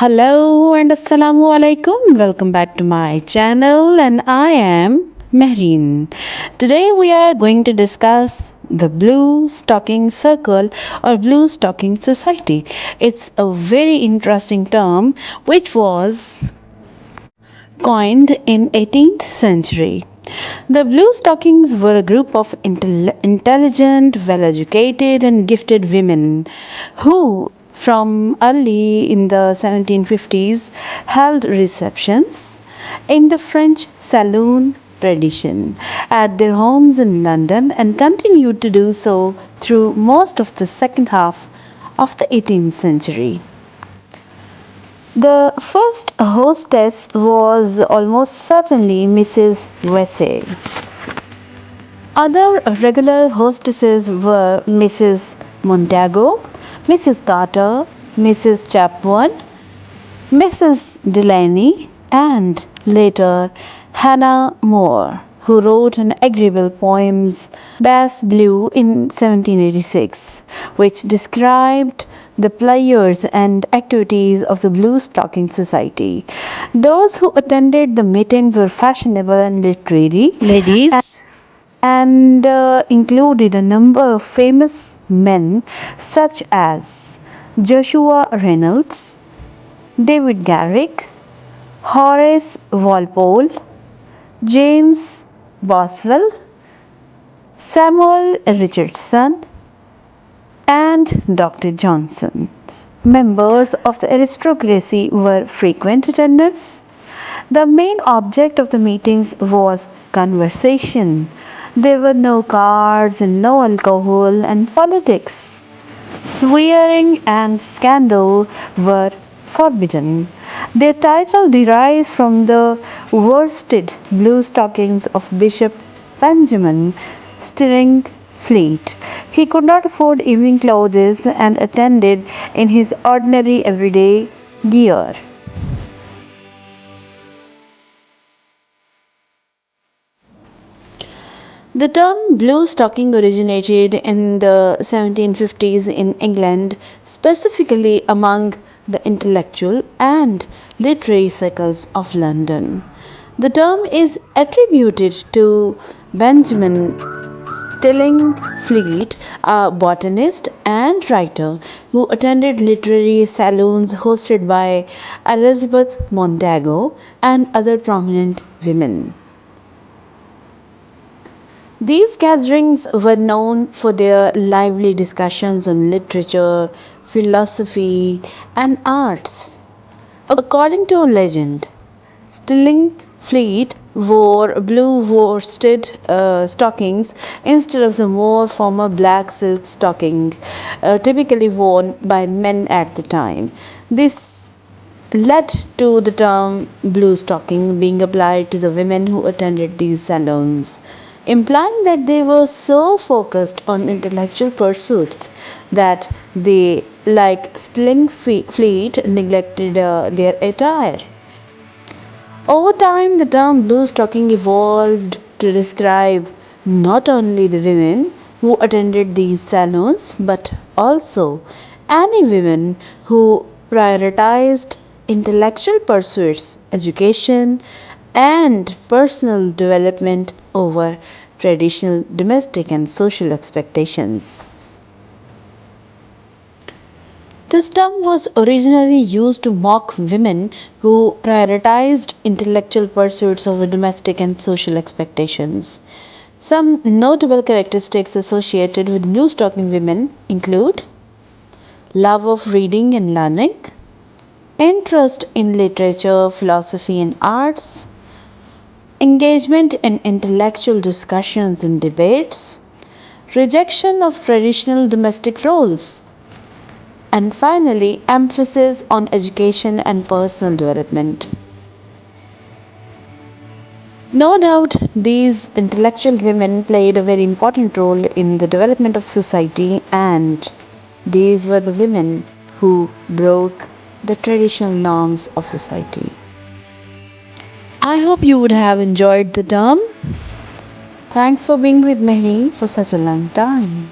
Hello and Assalamu alaikum. Welcome back to my channel, and I am Mehreen. Today we are going to discuss the Blue Stocking Circle or Blue Stocking Society. It's a very interesting term which was coined in 18th century. The Blue Stockings were a group of intelligent, well-educated and gifted women who from early in the 1750s held receptions in the French saloon tradition at their homes in London and continued to do so through most of the second half of the 18th century. The first hostess was almost certainly Mrs. Vesey. Other regular hostesses were Mrs. Montagu, Mrs. Carter, Mrs. Chapman, Mrs. Delaney, and later Hannah More, who wrote an agreeable poems Bass Blue in 1786, which described the players and activities of the Blue Stocking Society. Those who attended the meetings were fashionable and literary ladies and included a number of famous men such as Joshua Reynolds, David Garrick, Horace Walpole, James Boswell, Samuel Richardson, and Dr. Johnson. Members of the aristocracy were frequent attenders. The main object of the meetings was conversation. There were no cards and no alcohol and politics. Swearing and scandal were forbidden. Their title derives from the worsted blue stockings of Bishop Benjamin Stillingfleet. He could not afford evening clothes and attended in his ordinary everyday gear. The term blue stocking originated in the 1750s in England, specifically among the intellectual and literary circles of London. The term is attributed to Benjamin Stillingfleet, a botanist and writer who attended literary saloons hosted by Elizabeth Montagu and other prominent women. These gatherings were known for their lively discussions on literature, philosophy, and arts. According to legend, Stillingfleet wore blue worsted stockings instead of the more formal black silk stocking typically worn by men at the time. This led to the term blue stocking being applied to the women who attended these salons, implying that they were so focused on intellectual pursuits that they, like Stillingfleet, neglected their attire. Over time, the term blue stocking evolved to describe not only the women who attended these salons but also any women who prioritized intellectual pursuits, education, and personal development over traditional domestic and social expectations. This term was originally used to mock women who prioritized intellectual pursuits over domestic and social expectations. Some notable characteristics associated with blue stocking women include love of reading and learning, interest in literature, philosophy, and arts, engagement in intellectual discussions and debates, rejection of traditional domestic roles, and finally, emphasis on education and personal development. No doubt, these intellectual women played a very important role in the development of society, and these were the women who broke the traditional norms of society. I hope you would have enjoyed the term. Thanks for being with me for such a long time.